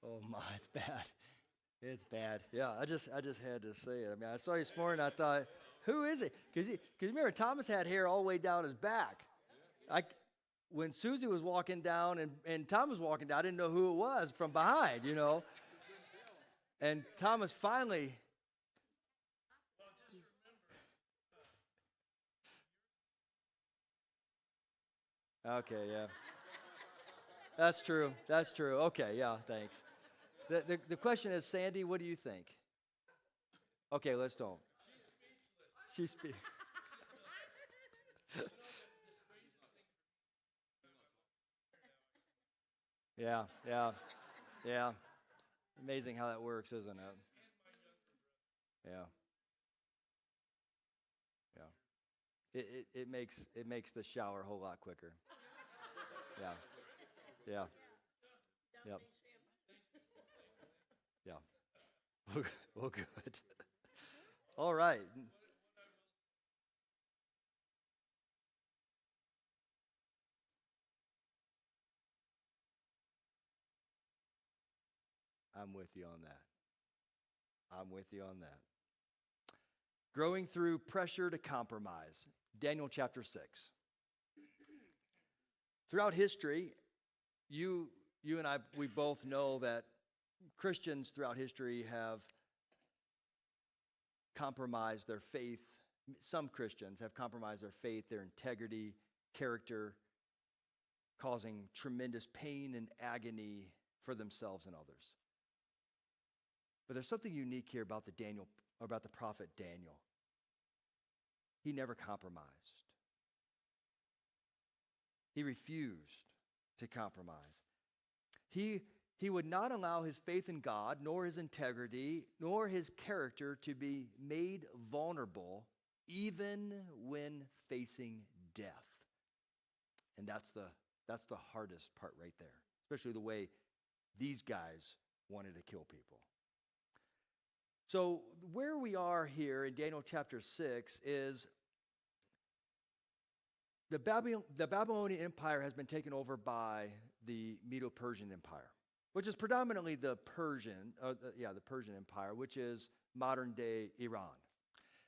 Oh my, it's bad. It's bad. Yeah, I just had to say it. I mean, I saw you this morning. I thought, who is it? Because remember, Thomas had hair all the way down his back. When Susie was walking down and Thomas was walking down, I didn't know who it was from behind. And Thomas finally. Okay, yeah. That's true. That's true. Okay, yeah, thanks. The question is, Sandy, what do you think? Okay, let's don't. She's speaking. Yeah, yeah, yeah. Amazing how that works, isn't it? Yeah, yeah. It makes the shower a whole lot quicker. Yeah, yeah, yep, yeah. Well, good. All right. I'm with you on that. I'm with you on that. Growing through pressure to compromise. Daniel chapter 6. Throughout history, you and I, we both know that Christians throughout history have compromised their faith. Some Christians have compromised their faith, their integrity, character, causing tremendous pain and agony for themselves and others. But there's something unique here about the prophet Daniel. He never compromised. He refused to compromise. He would not allow his faith in God, nor his integrity, nor his character to be made vulnerable, even when facing death. And that's the hardest part right there, especially the way these guys wanted to kill people. So where we are here in Daniel chapter 6 is the Babylonian Empire has been taken over by the Medo-Persian Empire, which is predominantly the Persian Empire, which is modern-day Iran.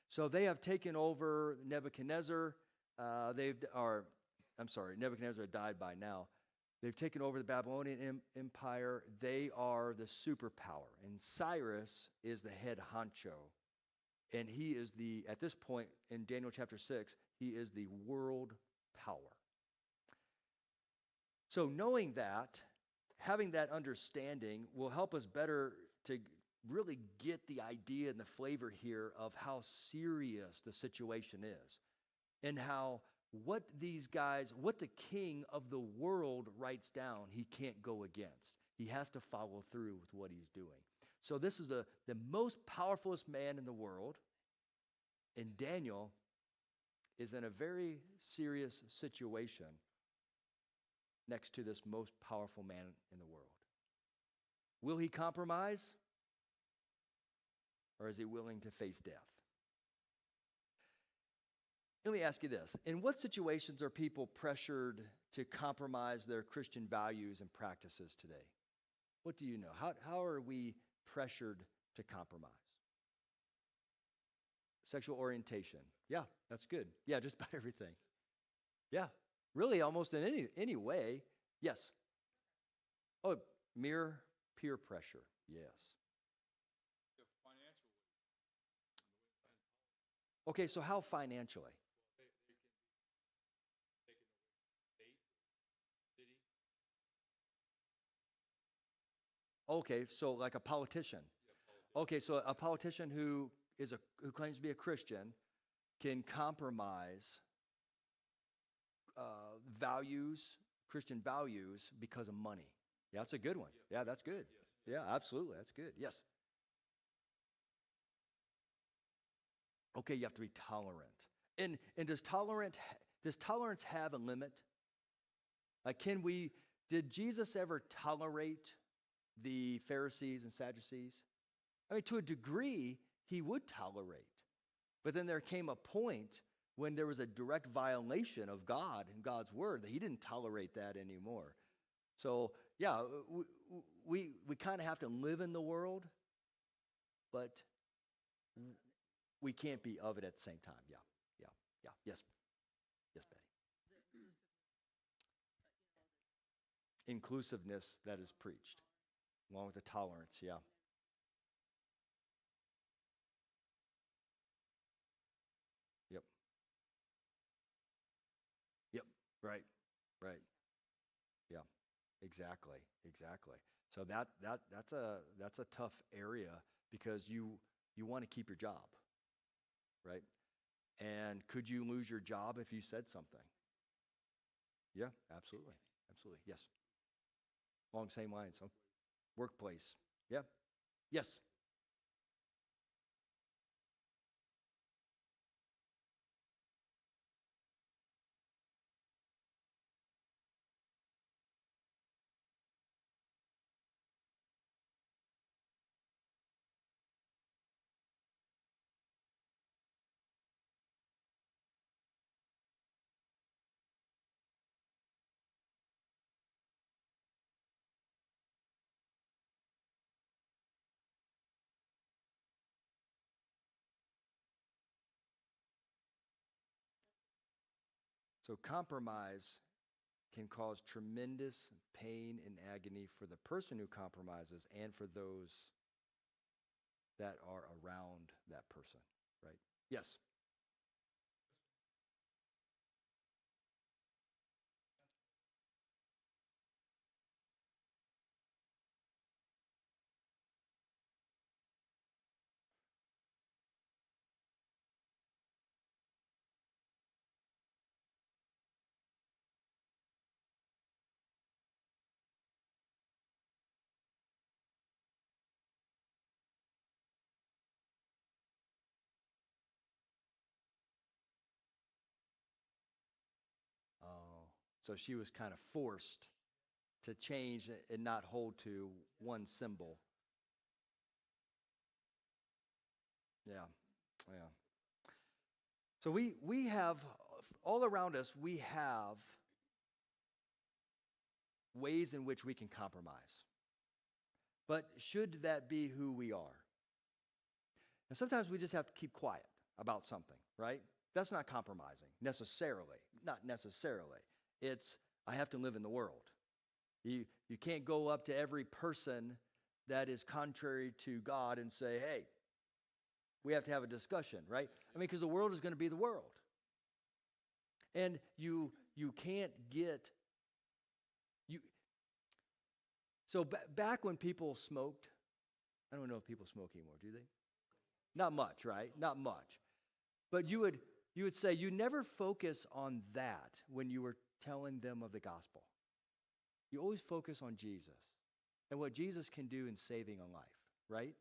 So they have taken over Nebuchadnezzar. Nebuchadnezzar had died by now. They've taken over the Babylonian Empire. They are the superpower. And Cyrus is the head honcho. And he is at this point in Daniel chapter 6, he is the world power. So knowing that, having that understanding will help us better to really get the idea and the flavor here of how serious the situation is and how what the king of the world writes down, he can't go against. He has to follow through with what he's doing. So this is the most powerfulest man in the world, and Daniel is in a very serious situation next to this most powerful man in the world. Will he compromise, or is he willing to face death? Let me ask you this. In what situations are people pressured to compromise their Christian values and practices today? What do you know? How are we pressured to compromise? Sexual orientation. Yeah, that's good. Yeah, just about everything. Yeah, really almost in any way. Yes. Oh, mere peer pressure. Yes. Okay, so how financially? Okay, so like a politician. Okay, so a politician who claims to be a Christian can compromise Christian values because of money. Yeah, that's a good one. Yeah, that's good. Yeah, absolutely, that's good. Yes. Okay, you have to be tolerant. And does tolerance have a limit? Did Jesus ever tolerate the Pharisees and Sadducees? I mean, to a degree, he would tolerate. But then there came a point when there was a direct violation of God and God's word that he didn't tolerate that anymore. So, yeah, we kind of have to live in the world, but we can't be of it at the same time. Yeah, yeah, yeah. Yes, yes, Betty. Inclusiveness that is preached, along with the tolerance. Yeah, yep, yep. Right, right. Yeah, exactly, exactly. So that's a tough area because you want to keep your job, right? And could you lose your job if you said something? Yeah, absolutely. Absolutely. Yes. Along same lines. Huh? Workplace. Yeah. Yes. So compromise can cause tremendous pain and agony for the person who compromises and for those that are around that person, right? Yes. Oh, so she was kind of forced to change and not hold to one symbol. Yeah, yeah. So we have all around us. We have ways in which we can compromise. But should that be who we are? And sometimes we just have to keep quiet about something, right? That's not compromising necessarily. Not necessarily. It's I have to live in the world. You can't go up to every person that is contrary to God and say, "Hey, we have to have a discussion," right? I mean, because the world is going to be the world. And you can't get you so back when people smoked, I don't know if people smoke anymore, do they? Not much, right? Not much. But you would say you never focus on that when you were telling them of the gospel. You always focus on Jesus and what Jesus can do in saving a life, right?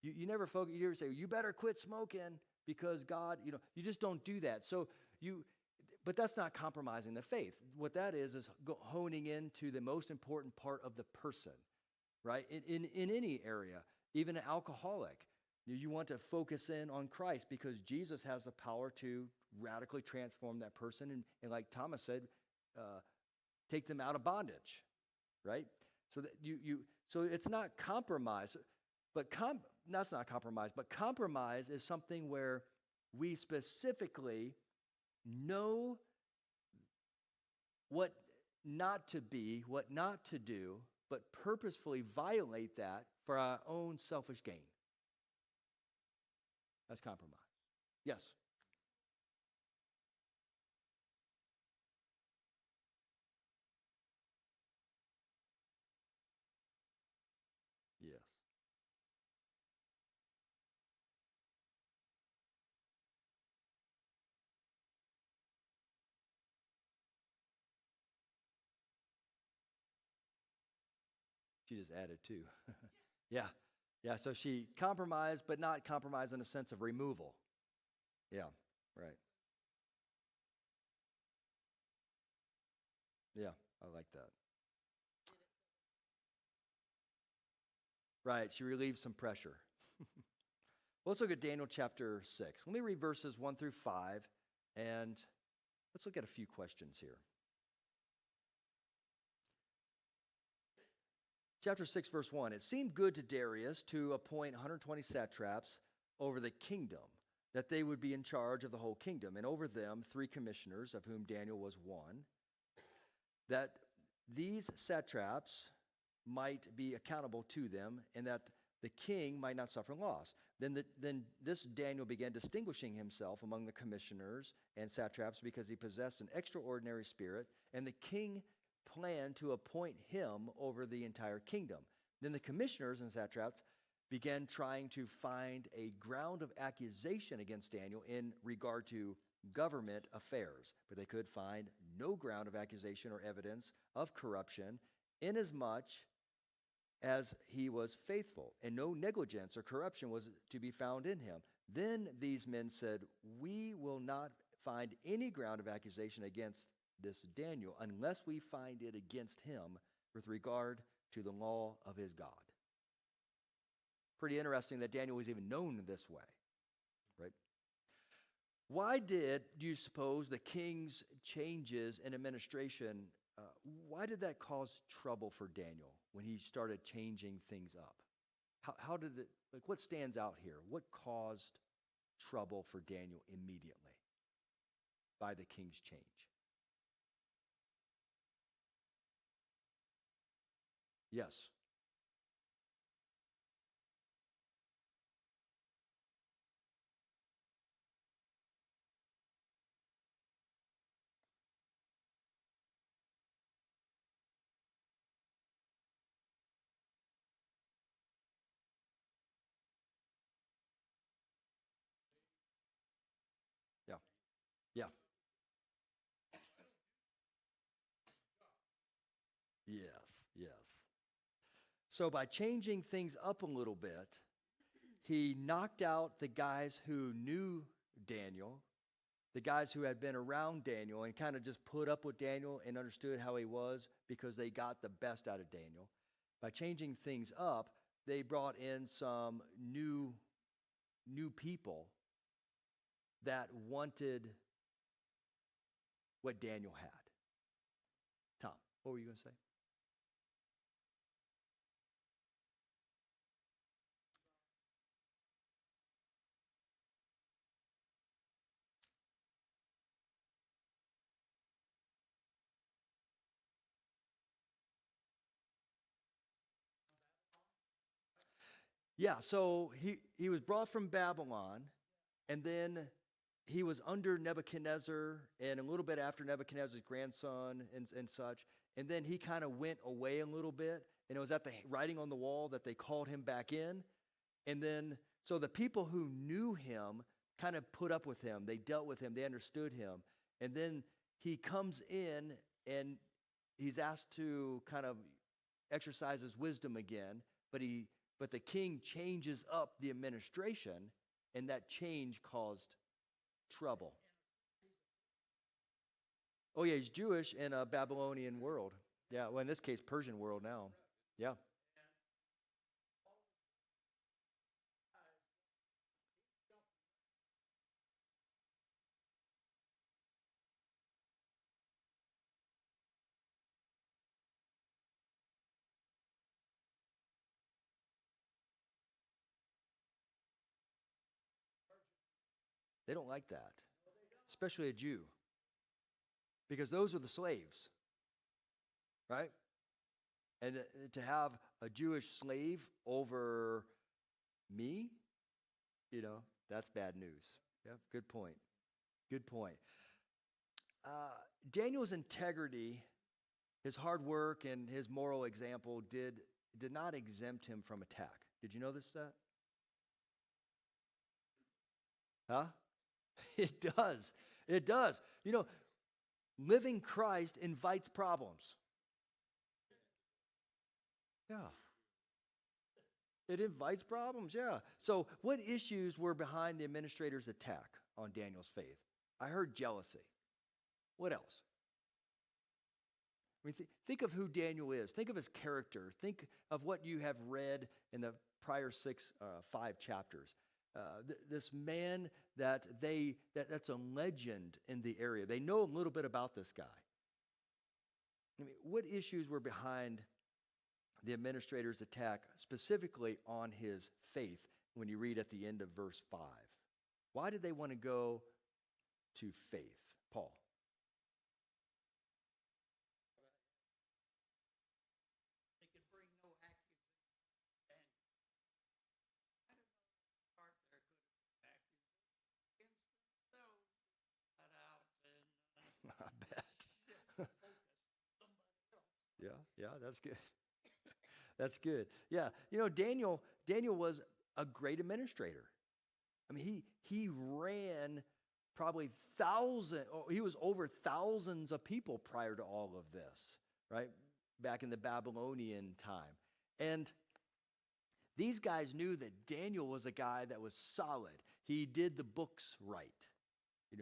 You never focus, you never say, you better quit smoking because God, you just don't do that. So but that's not compromising the faith. What that is honing into the most important part of the person, right? In any area, even an alcoholic. You want to focus in on Christ because Jesus has the power to radically transform that person. And like Thomas said, take them out of bondage, right? So that so it's not compromise, but that's not compromise, but compromise is something where we specifically know what not to be, what not to do, but purposefully violate that for our own selfish gain. That's compromise. Yes. Yes. She just added two. Yeah. Yeah. So she compromised, but not compromised in a sense of removal. Yeah. Right. Yeah. I like that. Right. She relieved some pressure. Well, let's look at Daniel chapter 6. Let me read verses 1 through 5, and let's look at a few questions here. Chapter 6, verse 1. It seemed good to Darius to appoint 120 satraps over the kingdom, that they would be in charge of the whole kingdom, and over them 3 commissioners, of whom Daniel was one, that these satraps might be accountable to them, and that the king might not suffer loss. Then this Daniel began distinguishing himself among the commissioners and satraps because he possessed an extraordinary spirit, and the king planned to appoint him over the entire kingdom. Then the commissioners and satraps began trying to find a ground of accusation against Daniel in regard to government affairs, but they could find no ground of accusation or evidence of corruption, inasmuch as he was faithful, and no negligence or corruption was to be found in him. Then these men said, "We will not find any ground of accusation against this Daniel unless we find it against him with regard to the law of his God." Pretty interesting that Daniel was even known this way, right? Why do you suppose the king's changes in administration, why did that cause trouble for Daniel when he started changing things up? How did it, what stands out here? What caused trouble for Daniel immediately by the king's change? Yes. Yeah. Yeah. Yes. Yes. So by changing things up a little bit, he knocked out the guys who knew Daniel, the guys who had been around Daniel and kind of just put up with Daniel and understood how he was because they got the best out of Daniel. By changing things up, they brought in some new people that wanted what Daniel had. Tom, what were you going to say? Yeah, so he was brought from Babylon, and then he was under Nebuchadnezzar, and a little bit after Nebuchadnezzar's grandson and such. And then he kind of went away a little bit, and it was at the writing on the wall that they called him back in. And then, so the people who knew him kind of put up with him. They dealt with him. They understood him. And then he comes in, and he's asked to kind of exercise his wisdom again, but the king changes up the administration, and that change caused trouble. Oh, yeah, he's Jewish in a Babylonian world. Yeah, well, in this case, Persian world now. Yeah. They don't like that, especially a Jew, because those are the slaves, right? And to have a Jewish slave over me, that's bad news. Yeah, good point. Good point. Daniel's integrity, his hard work, and his moral example did not exempt him from attack. Did you know this? Huh? It does. It does. Living Christ invites problems. Yeah. It invites problems, yeah. So, what issues were behind the administrator's attack on Daniel's faith? I heard jealousy. What else? I mean, think of who Daniel is. Think of his character. Think of what you have read in the prior 5 chapters. This man that's a legend in the area. They know a little bit about this guy. I mean, what issues were behind the administrator's attack specifically on his faith when you read at the end of verse 5. Why did they want to go to faith? Paul. They could bring no accusation. I don't know if part there could have been accusations against themselves got out and I bet. focus somebody else. Yeah, that's good. That's good. Yeah, Daniel was a great administrator. I mean, he ran probably he was over thousands of people prior to all of this, right? Back in the Babylonian time. And these guys knew that Daniel was a guy that was solid. He did the books right.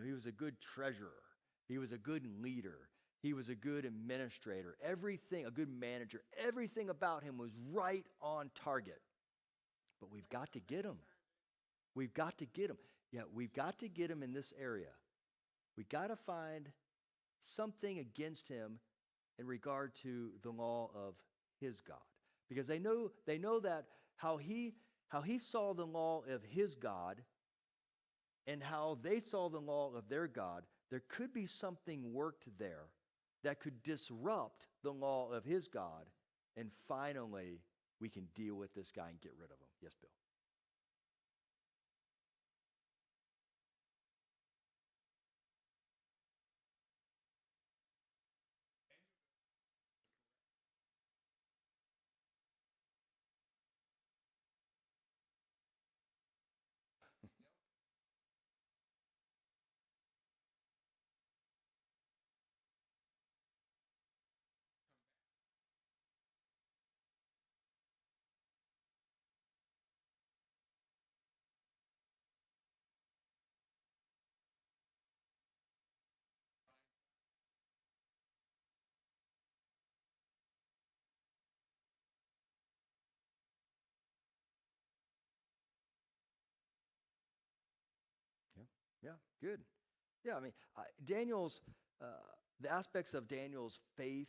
He was a good treasurer. He was a good leader. He was a good administrator. Everything, a good manager. Everything about him was right on target. But we've got to get him. We've got to get him. Yeah, we've got to get him in this area. We've got to find something against him in regard to the law of his God. Because they know that how he saw the law of his God and how they saw the law of their God, there could be something worked there that could disrupt the law of his God, and finally we can deal with this guy and get rid of him. Yes, Bill. Yeah, good. Yeah, I mean, the aspects of Daniel's faith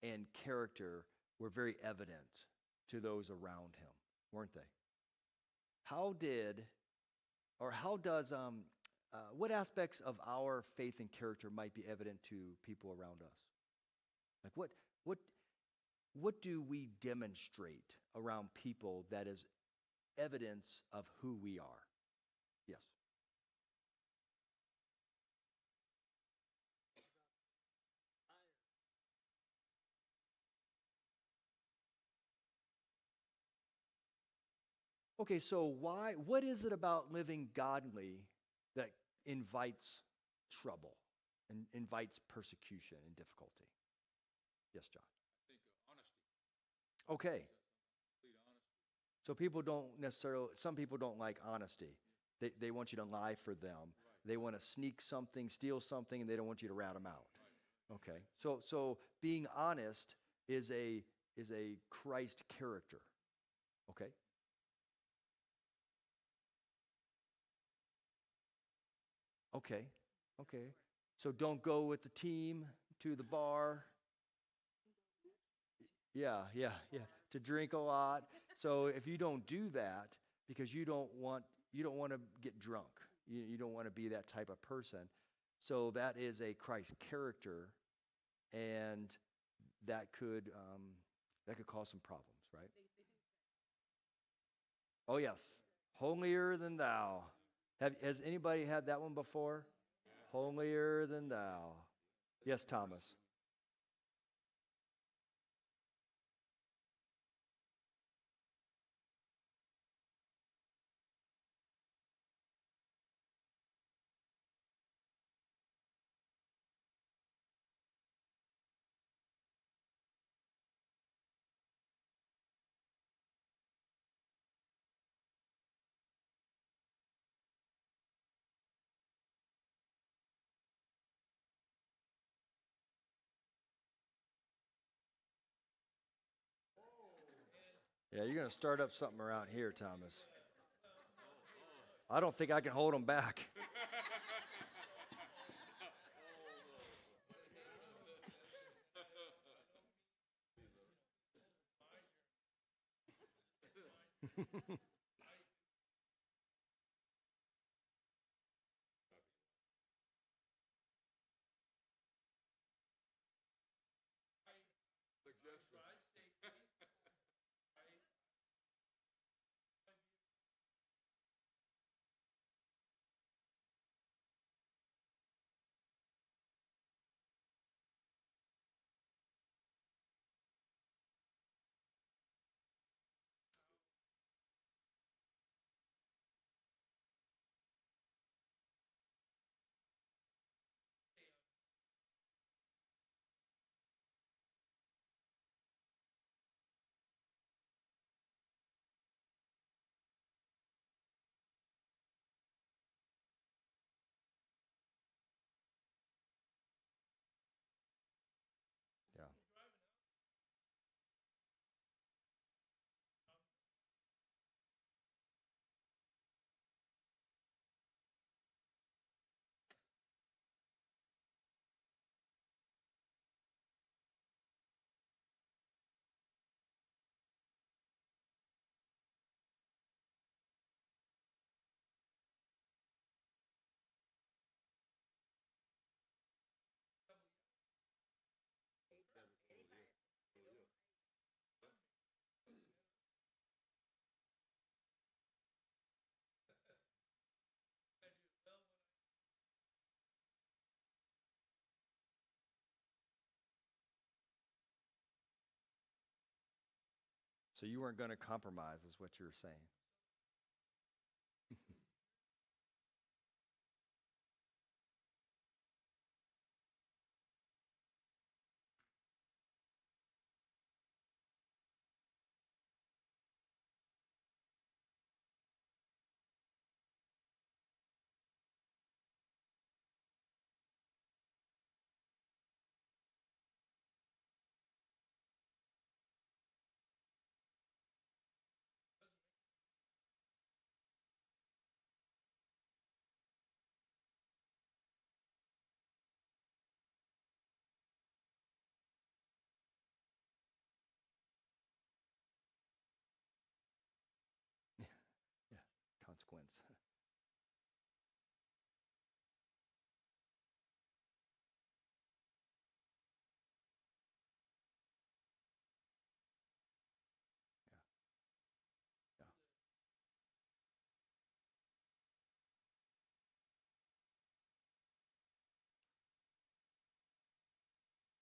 and character were very evident to those around him, weren't they? What aspects of our faith and character might be evident to people around us? Like what do we demonstrate around people that is evidence of who we are? Yes. Okay, so what is it about living godly that invites trouble and invites persecution and difficulty? Yes, John. I think honesty. Okay, Complete honesty. so some people don't like honesty. They want you to lie for them. Right. They want to sneak something, steal something, and they don't want you to rat them out. Right. Okay, so being honest is a Christ character. Okay. Okay. So don't go with the team to the bar. Yeah. To drink a lot. So if you don't do that, because you don't want to get drunk. You don't want to be that type of person. So that is a Christ character, and that could cause some problems, right? Oh yes, holier than thou. Has anybody had that one before? Holier than thou. Yes, Thomas. Yeah, you're going to start up something around here, Thomas. I don't think I can hold them back. Yeah. So you weren't going to compromise, is what you're saying. Yeah. Consequence. Yeah.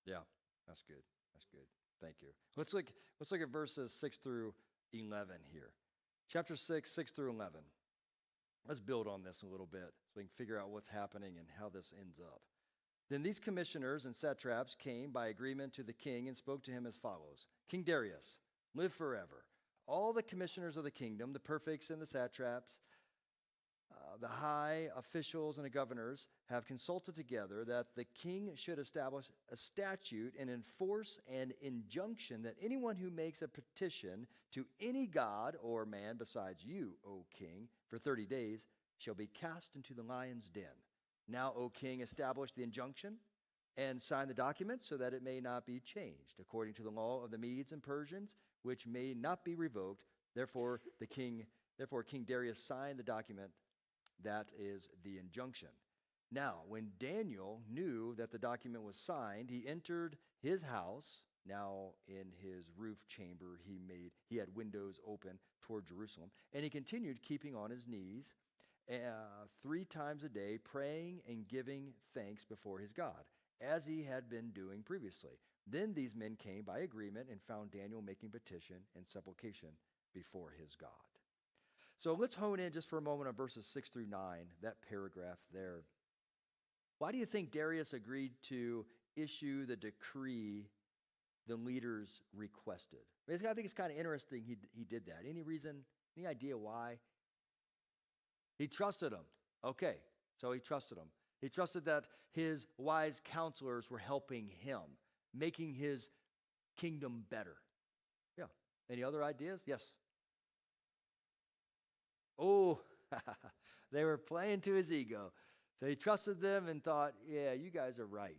Yeah. That's good. That's good. Thank you. Let's look at verses 6 through 11 here. Chapter 6, 6 through 11. Let's build on this a little bit so we can figure out what's happening and how this ends up. Then these commissioners and satraps came by agreement to the king and spoke to him as follows: King Darius, live forever. All the commissioners of the kingdom, the prefects and the satraps, the high officials and the governors have consulted together that the king should establish a statute and enforce an injunction that anyone who makes a petition to any god or man besides you, O king, for 30 days shall be cast into the lion's den. Now, O king, establish the injunction and sign the document so that it may not be changed according to the law of the Medes and Persians, which may not be revoked. Therefore, King Darius signed the document. That is the injunction. Now, when Daniel knew that the document was signed, he entered his house. Now, in his roof chamber, he had windows open toward Jerusalem, and he continued keeping on his knees 3 times a day, praying and giving thanks before his God, as he had been doing previously. Then these men came by agreement and found Daniel making petition and supplication before his God. So let's hone in just for a moment on verses 6 through 9, that paragraph there. Why do you think Darius agreed to issue the decree the leaders requested? Basically, I think it's kind of interesting he did that. Any reason, any idea why? He trusted them. Okay, so he trusted them. He trusted that his wise counselors were helping him, making his kingdom better. Yeah. Any other ideas? Yes. Oh, they were playing to his ego. So he trusted them and thought, yeah, you guys are right.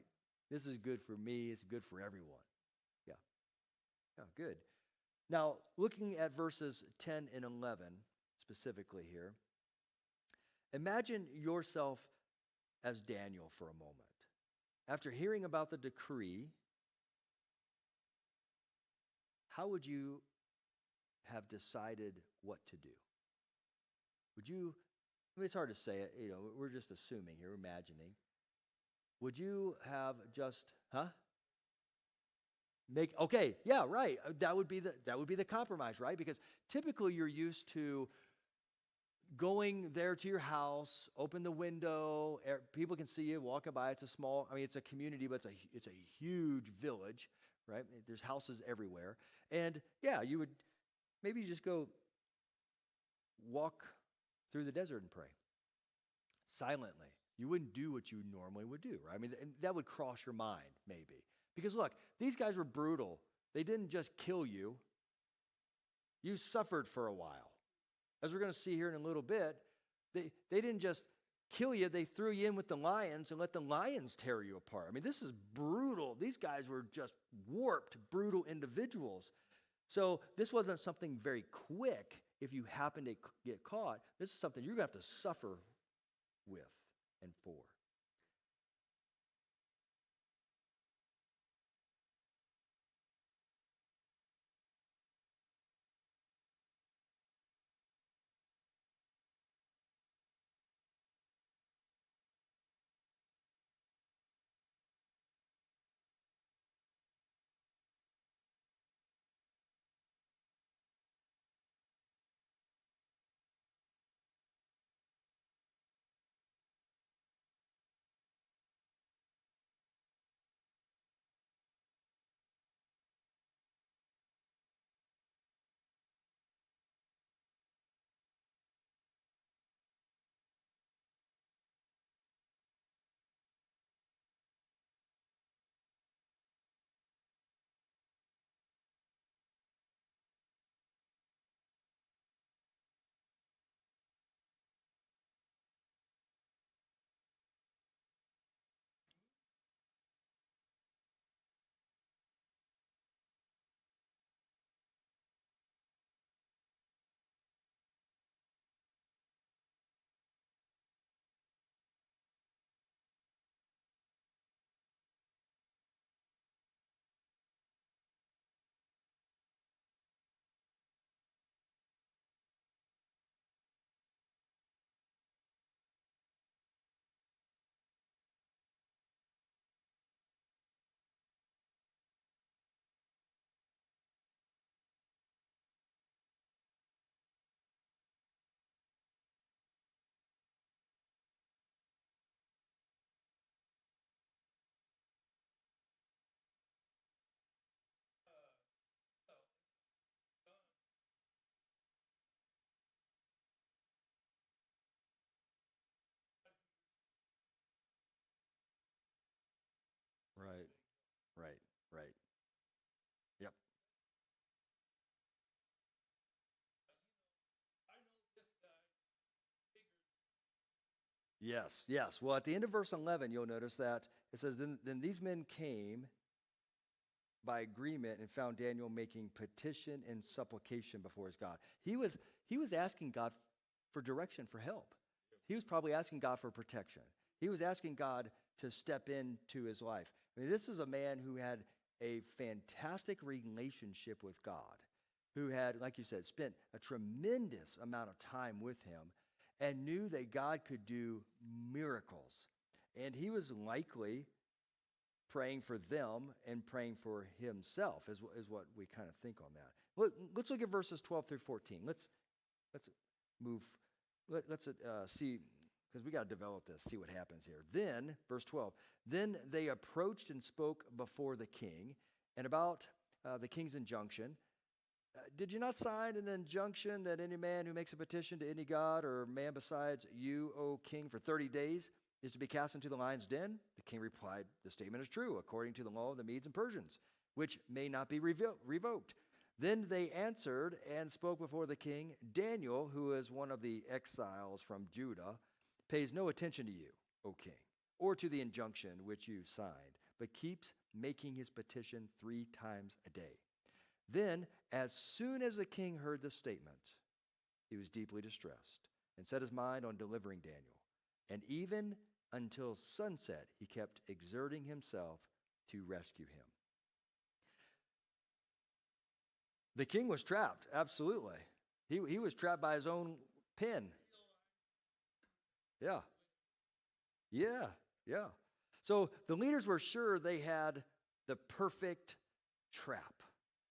This is good for me. It's good for everyone. Yeah. Yeah, good. Now, looking at verses 10 and 11 specifically here, imagine yourself as Daniel for a moment. After hearing about the decree, how would you have decided what to do? Would you, I mean, it's hard to say it, we're just assuming here, imagining. Would you have just, okay, yeah, right. That would be the compromise, right? Because typically you're used to going there to your house, open the window, people can see you walking by. It's a community, but it's a huge village, right? There's houses everywhere. And yeah, you would maybe just go walk through the desert and pray silently. You wouldn't do what you normally would do, right? I mean, and that would cross your mind maybe. Because look, these guys were brutal. They didn't just kill you. You suffered for a while. As we're going to see here in a little bit, they didn't just kill you, they threw you in with the lions and let the lions tear you apart. I mean, this is brutal. These guys were just warped, brutal individuals. So this wasn't something very quick if you happen to get caught. This is something you're going to have to suffer with and for. Right, right, right. Yep. Yes, yes. Well, at the end of verse 11, you'll notice that it says, then these men came by agreement and found Daniel making petition and supplication before his God. He was asking God for direction, for help. He was probably asking God for protection. He was asking God to step into his life. I mean, this is a man who had a fantastic relationship with God, who had, like you said, spent a tremendous amount of time with him and knew that God could do miracles. And he was likely praying for them and praying for himself is what we kind of think on that. Let's look at verses 12 through 14. Let's move. Let's see, because we got to develop this, see what happens here. Then, verse 12, then they approached and spoke before the king, and about the king's injunction. Did you not sign an injunction that any man who makes a petition to any god or man besides you, O king, for 30 days is to be cast into the lion's den? The king replied, the statement is true, according to the law of the Medes and Persians, which may not be revoked. Then they answered and spoke before the king. Daniel, who is one of the exiles from Judah, pays no attention to you, O king, or to the injunction which you signed, but keeps making his petition 3 times a day. Then, as soon as the king heard this statement, he was deeply distressed and set his mind on delivering Daniel. And even until sunset, he kept exerting himself to rescue him. The king was trapped, absolutely. He was trapped by his own pen. Yeah. Yeah, yeah. So the leaders were sure they had the perfect trap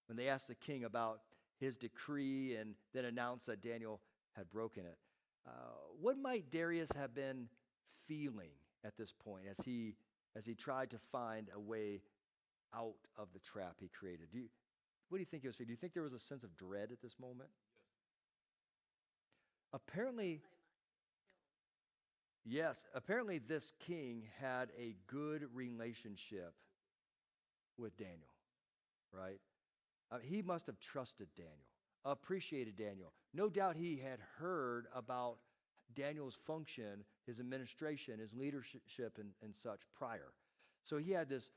when they asked the king about his decree and then announced that Daniel had broken it. What might Darius have been feeling at this point as he tried to find a way out of the trap he created? What do you think he was feeling? Do you think there was a sense of dread at this moment? Apparently, yes. Apparently, this king had a good relationship with Daniel, right? He must have trusted Daniel, appreciated Daniel. No doubt he had heard about Daniel's function, his administration, his leadership, and such prior. So he had this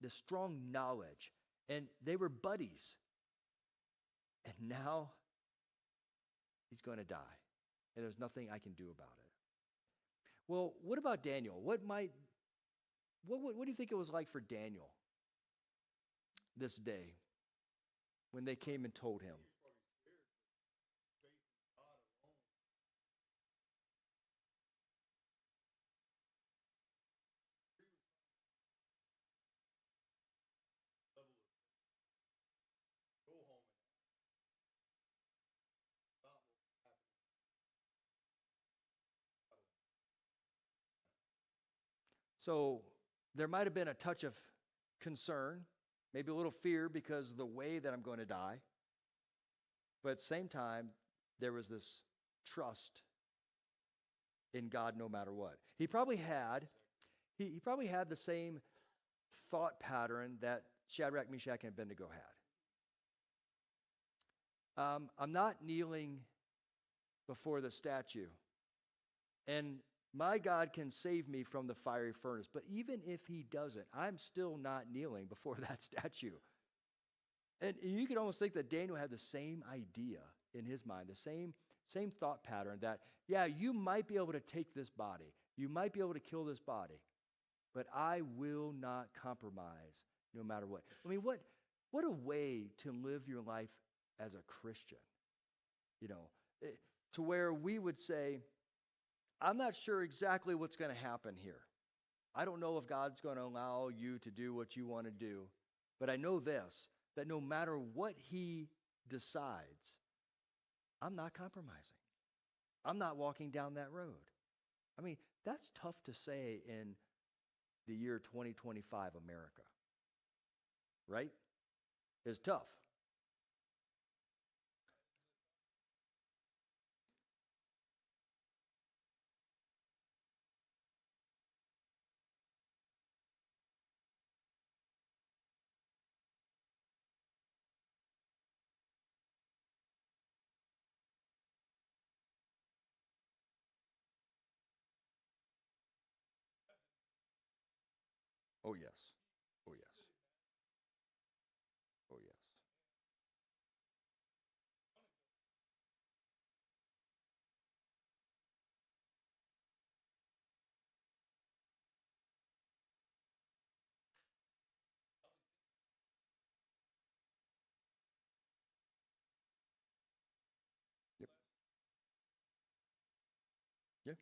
strong knowledge, and they were buddies. And now he's going to die, and there's nothing I can do about it. Well, what about Daniel? What do you think it was like for Daniel this day when they came and told him? So there might have been a touch of concern, maybe a little fear because of the way that I'm going to die. But at the same time, there was this trust in God no matter what. He probably had the same thought pattern that Shadrach, Meshach, and Abednego had. I'm not kneeling before the statue, and my God can save me from the fiery furnace. But even if he doesn't, I'm still not kneeling before that statue. And you could almost think that Daniel had the same idea in his mind, the same thought pattern that, yeah, you might be able to take this body. You might be able to kill this body. But I will not compromise no matter what. I mean, what a way to live your life as a Christian. To where we would say, I'm not sure exactly what's going to happen here. I don't know if God's going to allow you to do what you want to do, but I know this, that no matter what he decides, I'm not compromising. I'm not walking down that road. I mean, that's tough to say in the year 2025 America, right? It's tough. Oh, yes. Oh, yes. Oh, yes. Yep. Yeah.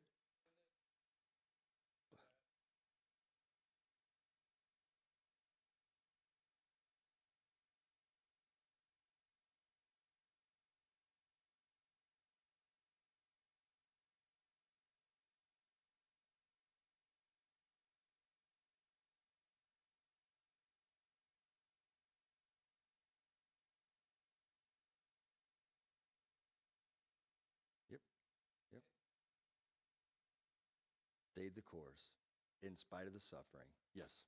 Yep. Yep. Stayed the course in spite of the suffering. Yes.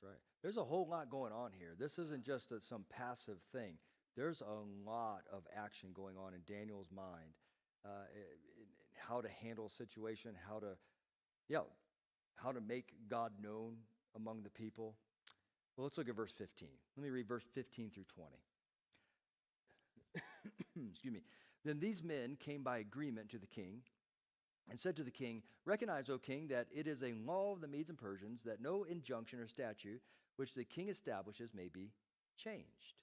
That's right. There's a whole lot going on here. This isn't just some passive thing. There's a lot of action going on in Daniel's mind, how to handle a situation, yeah, how to make God known among the people. Well, let's look at verse 15. Let me read verse 15 through 20. Excuse me. Then these men came by agreement to the king and said to the king, "Recognize, O king, that it is a law of the Medes and Persians that no injunction or statute which the king establishes may be changed."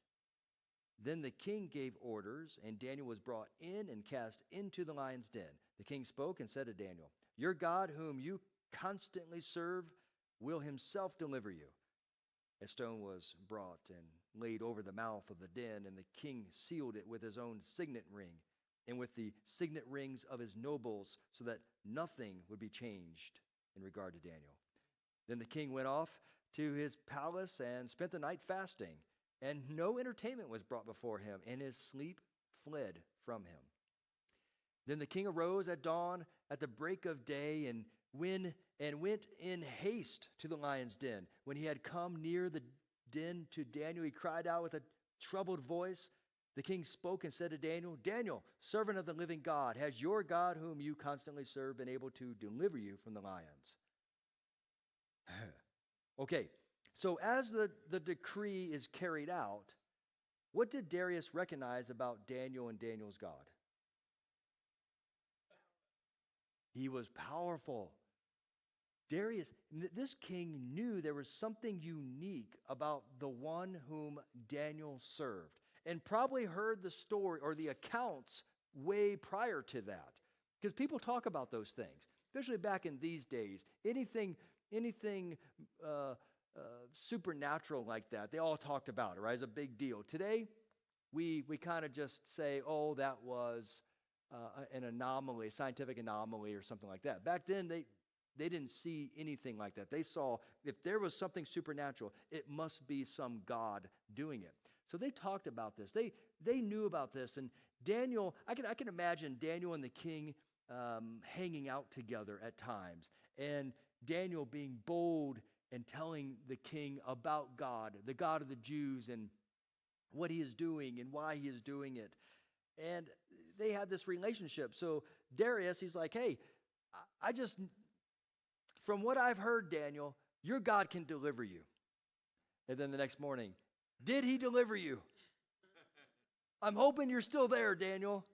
Then the king gave orders, and Daniel was brought in and cast into the lion's den. The king spoke and said to Daniel, "Your God, whom you constantly serve, will himself deliver you." A stone was brought and laid over the mouth of the den, and the king sealed it with his own signet ring and with the signet rings of his nobles, so that nothing would be changed in regard to Daniel. Then the king went off to his palace and spent the night fasting, and no entertainment was brought before him, and his sleep fled from him. Then the king arose at dawn at the break of day and went in haste to the lion's den. When he had come near the den to Daniel, he cried out with a troubled voice. The king spoke and said to Daniel, "Daniel, servant of the living God, has your God, whom you constantly serve, been able to deliver you from the lions?" Okay, so as the decree is carried out, what did Darius recognize about Daniel and Daniel's God? He was powerful. This king knew there was something unique about the one whom Daniel served, and probably heard the story or the accounts way prior to that. Because people talk about those things, especially back in these days. Anything supernatural like that, they all talked about it, right? It's a big deal. Today, we kind of just say, "Oh, that was an anomaly, a scientific anomaly or something like that." Back then, they didn't see anything like that. They saw if there was something supernatural, it must be some God doing it. So they talked about this. They knew about this. And Daniel, I can imagine Daniel and the king hanging out together at times, and Daniel being bold and telling the king about God, the God of the Jews, and what he is doing and why he is doing it. And they had this relationship. So Darius, he's like, "Hey, from what I've heard, Daniel, your God can deliver you." And then the next morning, "Did he deliver you?" "I'm hoping you're still there, Daniel."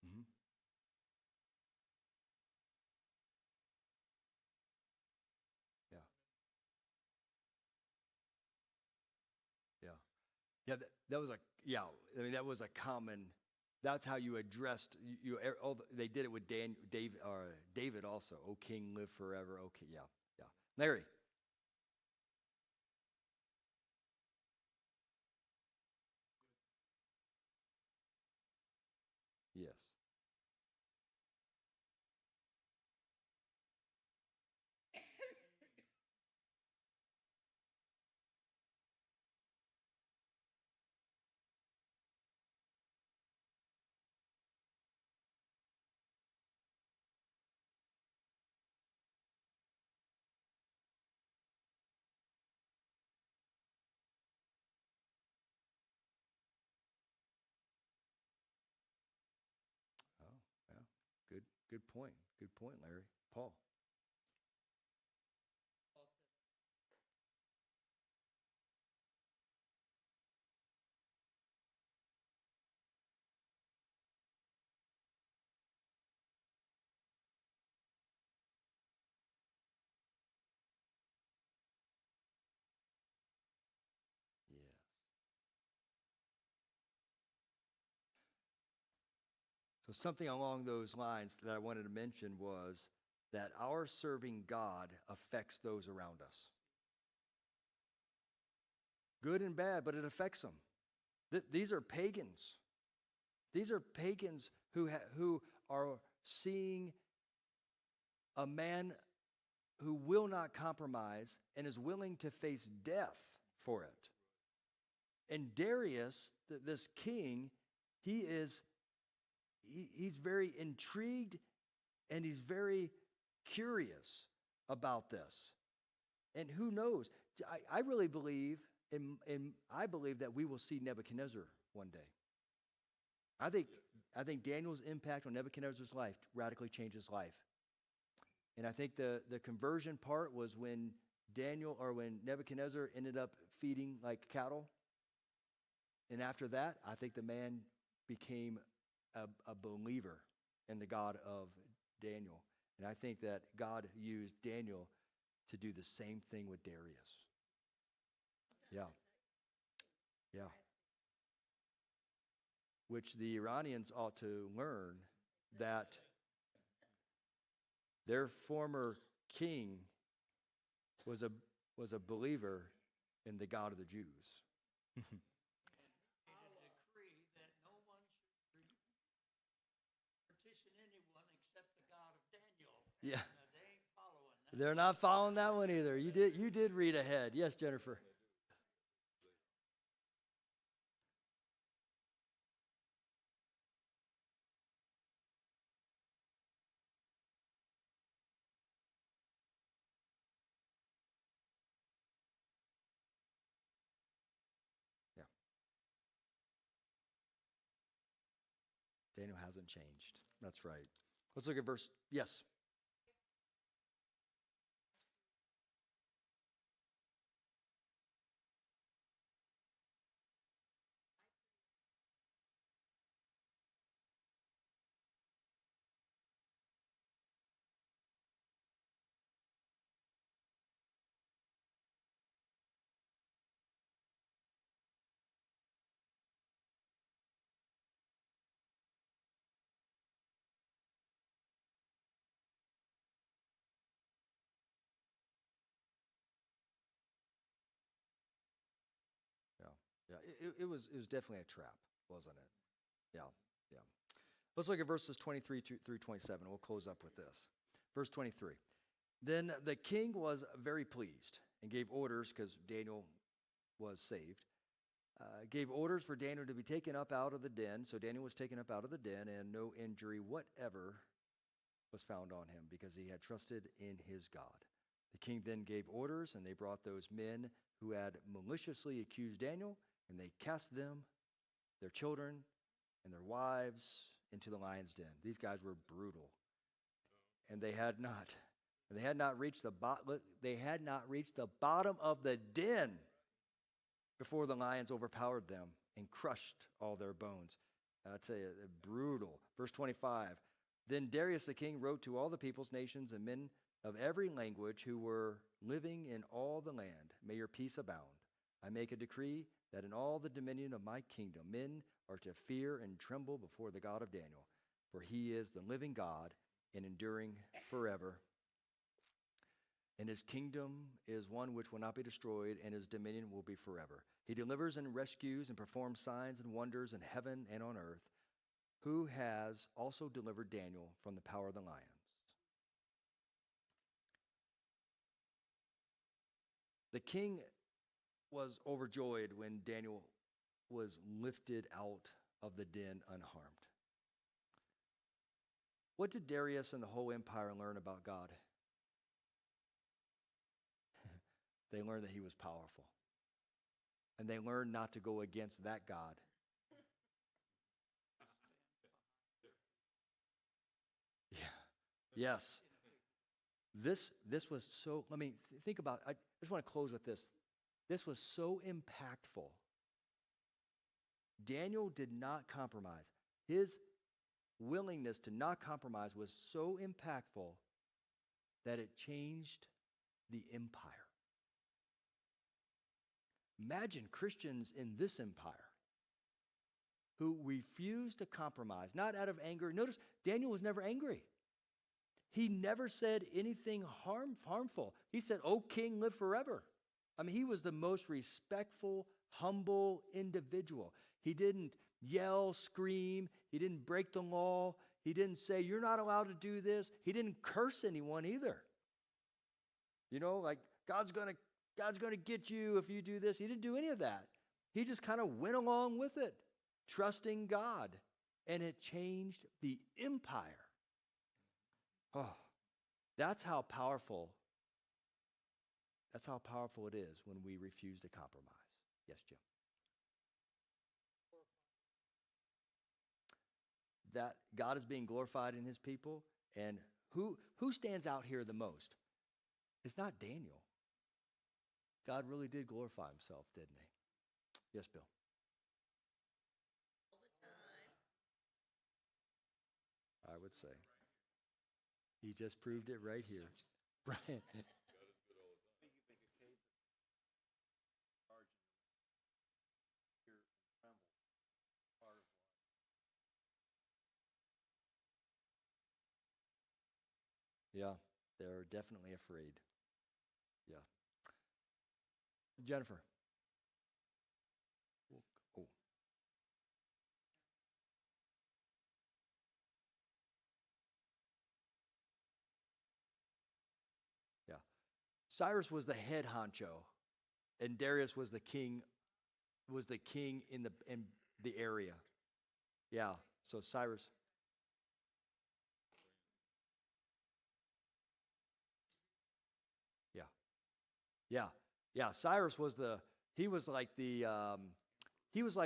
Mhm. Yeah, yeah. Yeah, that was I mean, that was a common, that's how you addressed, they did it with David also. "O king, live forever." Okay, yeah, yeah. Larry. Yes. Good point. Good point, Larry. Paul. Yes. So something along those lines that I wanted to mention was that our serving God affects those around us. Good and bad, but it affects them. These are pagans. These are pagans who are seeing a man who will not compromise and is willing to face death for it. And Darius, this king, he's very intrigued and he's very curious about this. And who knows? I really believe, and I believe that we will see Nebuchadnezzar one day. I think Daniel's impact on Nebuchadnezzar's life radically changed his life. And I think the conversion part was when Nebuchadnezzar ended up feeding like cattle. And after that, I think the man became a believer in the God of Daniel. And I think that God used Daniel to do the same thing with Darius. Yeah. Yeah. Which the Iranians ought to learn that their former king was a believer in the God of the Jews. Made a decree that no one should petition anyone except the God of Daniel. Yeah. They ain't following that. They're not following that one either. You did read ahead. Yes, Jennifer. Yeah. Daniel hasn't changed. That's right. Let's look at verse. Yes. Yeah. It was definitely a trap, wasn't it? Yeah. Yeah. Let's look at verses 23 through 27. We'll close up with this. Verse 23. Then the king was very pleased and gave orders, because Daniel was saved, gave orders for Daniel to be taken up out of the den. So Daniel was taken up out of the den, and no injury whatever was found on him, because he had trusted in his God. The king then gave orders, and they brought those men who had maliciously accused Daniel, and they cast them, their children, and their wives into the lion's den. These guys were brutal, and they had not reached the bottom of the den before the lions overpowered them and crushed all their bones. I tell you, brutal. Verse 25. Then Darius the king wrote to all the peoples, nations, and men of every language who were living in all the land, may your peace abound. I make a decree that in all the dominion of my kingdom, men are to fear and tremble before the God of Daniel, for he is the living God and enduring forever. And his kingdom is one which will not be destroyed, and his dominion will be forever. He delivers and rescues and performs signs and wonders in heaven and on earth, who has also delivered Daniel from the power of the lions. The king was overjoyed when Daniel was lifted out of the den unharmed. What did Darius and the whole empire learn about God? They learned that he was powerful. And they learned not to go against that God. Yeah. Yes. This was so, think about, I just want to close with this. This was so impactful. Daniel did not compromise. His willingness to not compromise was so impactful that it changed the empire. Imagine Christians in this empire who refused to compromise, not out of anger. Notice, Daniel was never angry. He never said anything harmful. He said, "O king, live forever." He was the most respectful, humble individual. He didn't yell, scream. He didn't break the law. He didn't say, "You're not allowed to do this." He didn't curse anyone either. Like, God's going to get you if you do this. He didn't do any of that. He just kind of went along with it, trusting God. And it changed the empire. Oh, that's how powerful it is when we refuse to compromise. Yes, Jim. That God is being glorified in his people. And who stands out here the most? It's not Daniel. God really did glorify himself, didn't he? Yes, Bill. I would say. He just proved it right here. Brian. Yeah, they're definitely afraid. Yeah. Jennifer. Oh. Yeah. Cyrus was the head honcho, and Darius was the king in the area. Yeah. So Cyrus. Yeah. Yeah. Yeah. Cyrus was he was like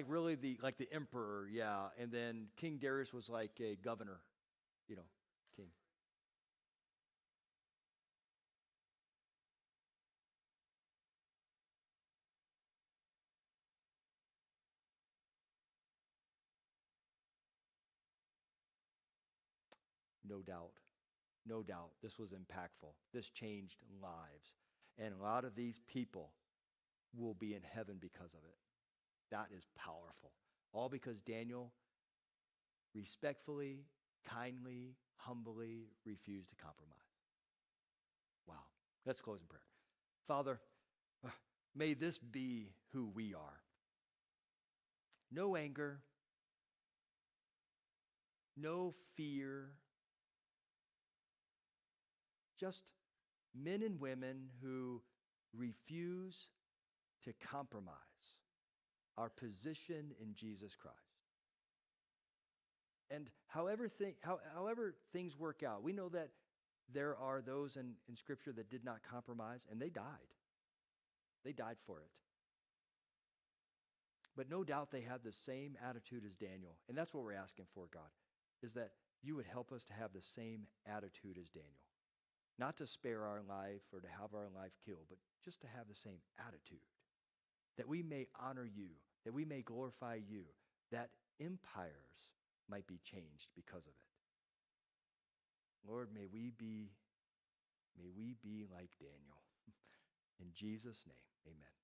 really the emperor, yeah. And then King Darius was like a governor, king. No doubt. No doubt. This was impactful. This changed lives. And a lot of these people will be in heaven because of it. That is powerful. All because Daniel respectfully, kindly, humbly refused to compromise. Wow. Let's close in prayer. Father, may this be who we are. No anger, no fear, just men and women who refuse to compromise our position in Jesus Christ. And however things work out, we know that there are those in Scripture that did not compromise, and they died. They died for it. But no doubt they had the same attitude as Daniel. And that's what we're asking for, God, is that you would help us to have the same attitude as Daniel. Not to spare our life or to have our life killed, but just to have the same attitude. That we may honor you, that we may glorify you, that empires might be changed because of it. Lord, may we be like Daniel. In Jesus' name, amen.